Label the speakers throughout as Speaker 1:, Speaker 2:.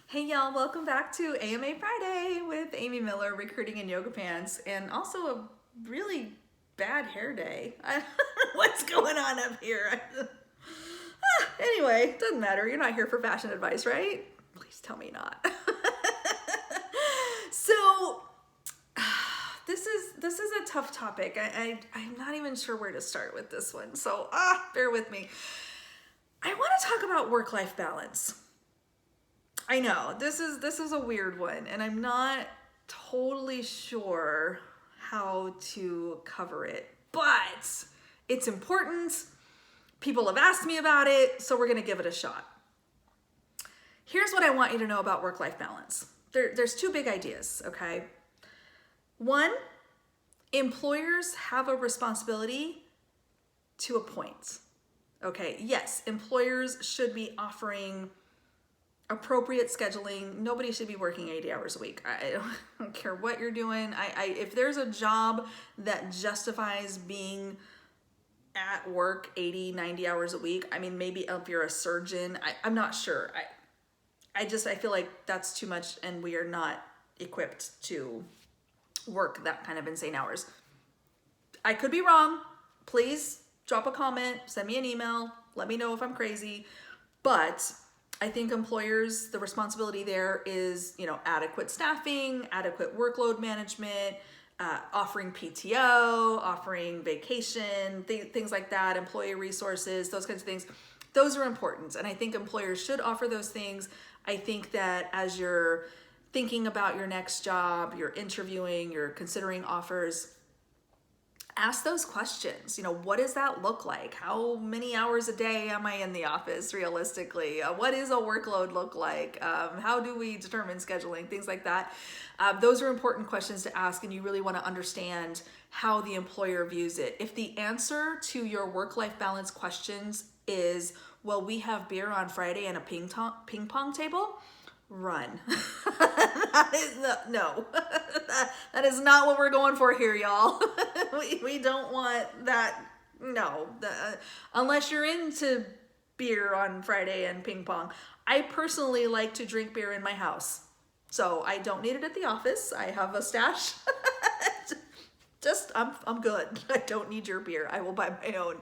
Speaker 1: Hey y'all, welcome back to AMA Friday with Amy Miller, Recruiting in Yoga Pants, and also a really bad hair day. I don't know what's going on up here. Anyway, doesn't matter. You're not here for fashion advice, right? Please tell me not. So, this is a tough topic. I'm not even sure where to start with this one. So, bear with me. I want to talk about work-life balance. I know this is a weird one, and I'm not totally sure how to cover it, but it's important. People have asked me about it, so we're gonna give it a shot. Here's what I want you to know about work-life balance. There's two big ideas, okay? One, employers have a responsibility to a point. Okay, yes, employers should be offering appropriate scheduling. Nobody should be working 80 hours a week. I don't care what you're doing. If there's a job that justifies being at work 80, 90 hours a week, I mean, maybe if you're a surgeon, I'm not sure. I feel like that's too much, and we are not equipped to work that kind of insane hours. I could be wrong. Please drop a comment, send me an email, let me know if I'm crazy. But I think employers, the responsibility there is, adequate staffing, adequate workload management, offering PTO, offering vacation, things like that, employee resources, those kinds of things. Those are important. And I think employers should offer those things. I think that as you're thinking about your next job, you're interviewing, you're considering offers, ask those questions. What does that look like? How many hours a day am I in the office realistically? What does a workload look like? How do we determine scheduling? Things like that. Those are important questions to ask, and you really want to understand how the employer views it. If the answer to your work-life balance questions is, well, we have beer on Friday and a ping pong table, run. That is no. That is not what we're going for here, y'all. we don't want that. No, unless you're into beer on Friday and ping pong. I personally like to drink beer in my house, so I don't need it at the office. I have a stash. I'm good. I don't need your beer. I will buy my own.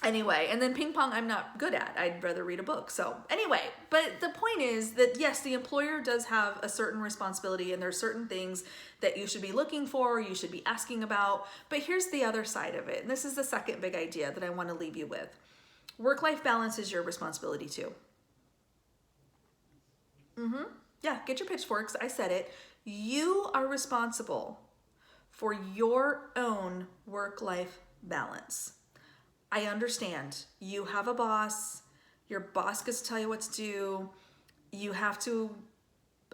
Speaker 1: Anyway, and then ping pong I'm not good at. I'd rather read a book. So anyway, but the point is that yes, the employer does have a certain responsibility, and there's certain things that you should be looking for, you should be asking about. But here's the other side of it. And this is the second big idea that I want to leave you with. Work-life balance is your responsibility too. Yeah, get your pitchforks. I said it. You are responsible for your own work-life balance. I understand. You have a boss. Your boss gets to tell you what to do. You have to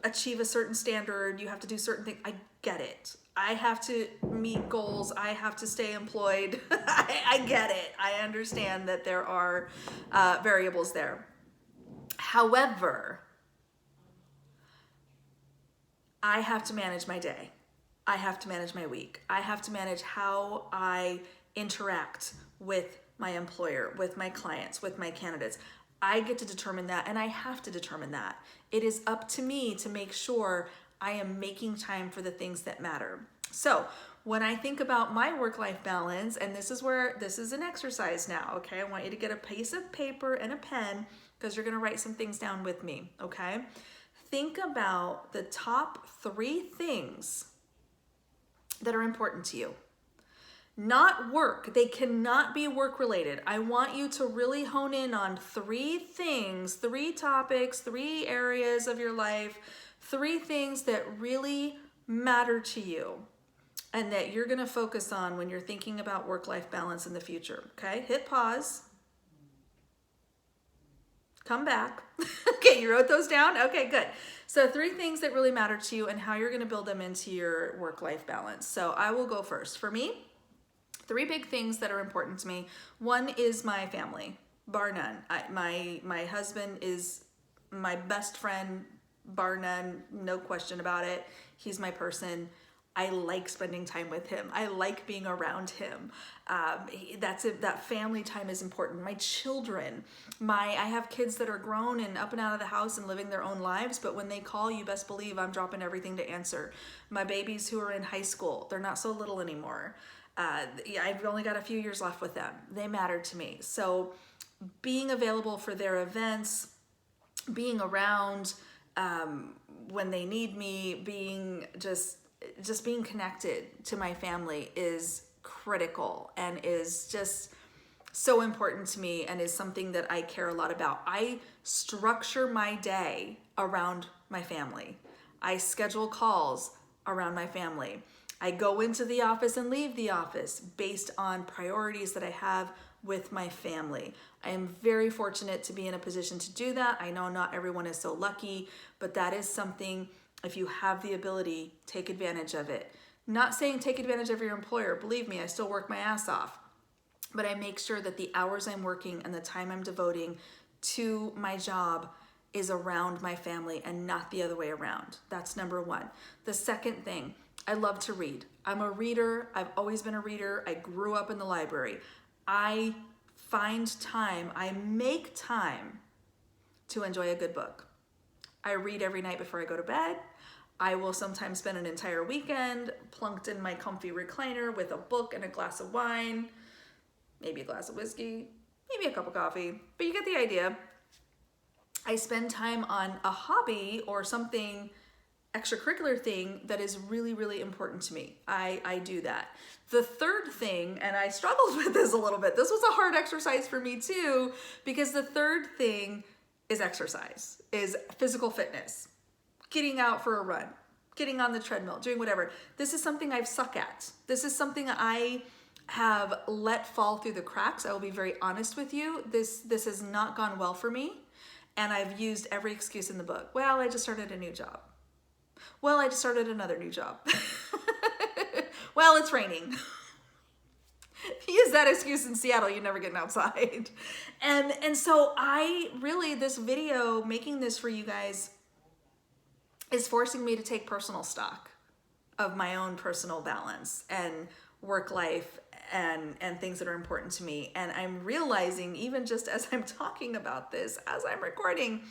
Speaker 1: achieve a certain standard. You have to do certain things. I get it. I have to meet goals. I have to stay employed. I get it. I understand that there are variables there. However, I have to manage my day. I have to manage my week. I have to manage how I interact with my employer, with my clients, with my candidates. I get to determine that, and I have to determine that. It is up to me to make sure I am making time for the things that matter. So when I think about my work-life balance, and this is an exercise now, okay? I want you to get a piece of paper and a pen, because you're gonna write some things down with me, okay? Think about the top 3 things that are important to you. Not work. They cannot be work related. I want you to really hone in on 3 things, 3 topics, 3 areas of your life, 3 things that really matter to you and that you're going to focus on when you're thinking about work-life balance in the future. Okay? Hit pause. Come back. Okay, you wrote those down? Okay, good. So 3 things that really matter to you and how you're going to build them into your work-life balance. So I will go first. For me, 3 big things that are important to me. One is my family, bar none. My husband is my best friend, bar none, no question about it. He's my person. I like spending time with him. I like being around him. That's it. That family time is important. My children, I have kids that are grown and up and out of the house and living their own lives, but when they call, you best believe I'm dropping everything to answer. My babies who are in high school, they're not so little anymore. Yeah, I've only got a few years left with them. They matter to me. So being available for their events, being around when they need me, being just being connected to my family is critical and is just so important to me and is something that I care a lot about. I structure my day around my family. I schedule calls around my family. I go into the office and leave the office based on priorities that I have with my family. I am very fortunate to be in a position to do that. I know not everyone is so lucky, but that is something, if you have the ability, take advantage of it. Not saying take advantage of your employer. Believe me, I still work my ass off. But I make sure that the hours I'm working and the time I'm devoting to my job is around my family and not the other way around. That's number one. The second thing, I love to read. I'm a reader. I've always been a reader. I grew up in the library. I find time, I make time to enjoy a good book. I read every night before I go to bed. I will sometimes spend an entire weekend plunked in my comfy recliner with a book and a glass of wine, maybe a glass of whiskey, maybe a cup of coffee, but you get the idea. I spend time on a hobby or something extracurricular thing that is really, really important to me. I do that. The third thing, and I struggled with this a little bit, this was a hard exercise for me too, because the third thing is exercise, is physical fitness, getting out for a run, getting on the treadmill, doing whatever. This is something I suck at. This is something I have let fall through the cracks. I will be very honest with you. This has not gone well for me, and I've used every excuse in the book. Well, I just started a new job. Well, I just started another new job. Well, it's raining. Use that excuse in Seattle, you're never getting outside. And so this video, making this for you guys, is forcing me to take personal stock of my own personal balance and work life and things that are important to me. And I'm realizing, even just as I'm talking about this, as I'm recording,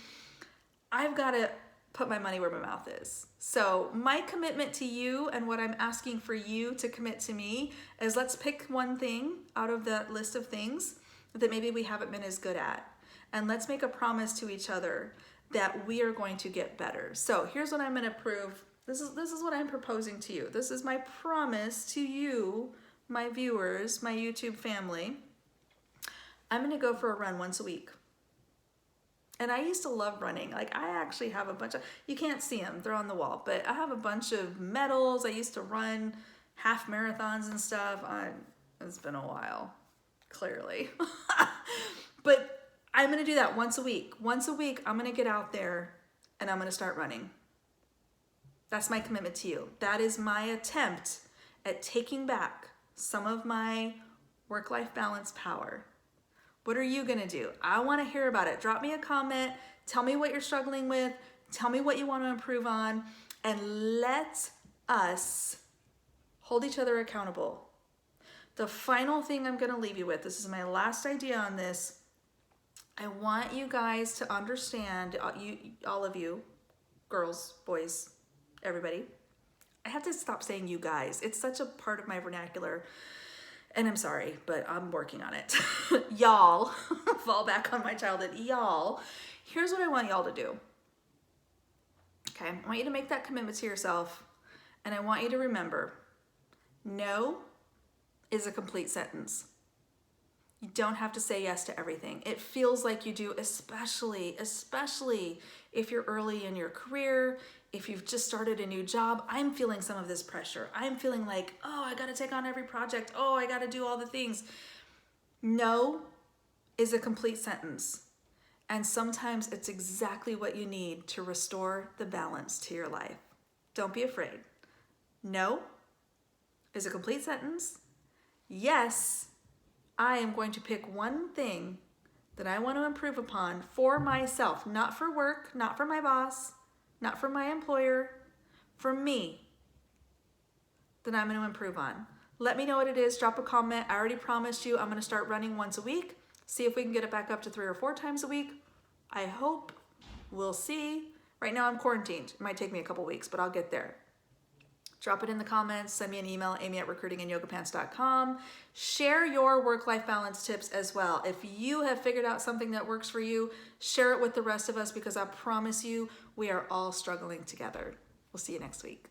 Speaker 1: I've got to put my money where my mouth is. So my commitment to you and what I'm asking for you to commit to me is, let's pick one thing out of that list of things that maybe we haven't been as good at. And let's make a promise to each other that we are going to get better. So here's what I'm going to prove. This is what I'm proposing to you. This is my promise to you, my viewers, my YouTube family. I'm going to go for a run once a week. And I used to love running. Like, I actually have a bunch of, you can't see them, they're on the wall, but I have a bunch of medals. I used to run half marathons and stuff. It's been a while, clearly. But I'm gonna do that once a week. Once a week, I'm gonna get out there and I'm gonna start running. That's my commitment to you. That is my attempt at taking back some of my work-life balance power. What are you gonna do? I wanna hear about it. Drop me a comment, tell me what you're struggling with, tell me what you wanna improve on, and let us hold each other accountable. The final thing I'm gonna leave you with, this is my last idea on this. I want you guys to understand, all of you, girls, boys, everybody. I have to stop saying you guys. It's such a part of my vernacular. And I'm sorry, but I'm working on it. Y'all, fall back on my childhood. Y'all, here's what I want y'all to do. Okay, I want you to make that commitment to yourself, and I want you to remember, no is a complete sentence. You don't have to say yes to everything. It feels like you do, especially if you're early in your career, if you've just started a new job. I'm feeling some of this pressure. I'm feeling like, oh, I gotta take on every project. Oh, I gotta do all the things. No is a complete sentence. And sometimes it's exactly what you need to restore the balance to your life. Don't be afraid. No is a complete sentence. Yes, I am going to pick one thing that I want to improve upon for myself, not for work, not for my boss, not for my employer, for me. that I'm going to improve on. Let me know what it is. Drop a comment. I already promised you I'm going to start running once a week. See if we can get it back up to 3 or 4 times a week. I hope. We'll see. Right now I'm quarantined. It might take me a couple weeks, but I'll get there. Drop it in the comments. Send me an email, amy@recruitinginyogapants.com. Share your work-life balance tips as well. If you have figured out something that works for you, share it with the rest of us because I promise you we are all struggling together. We'll see you next week.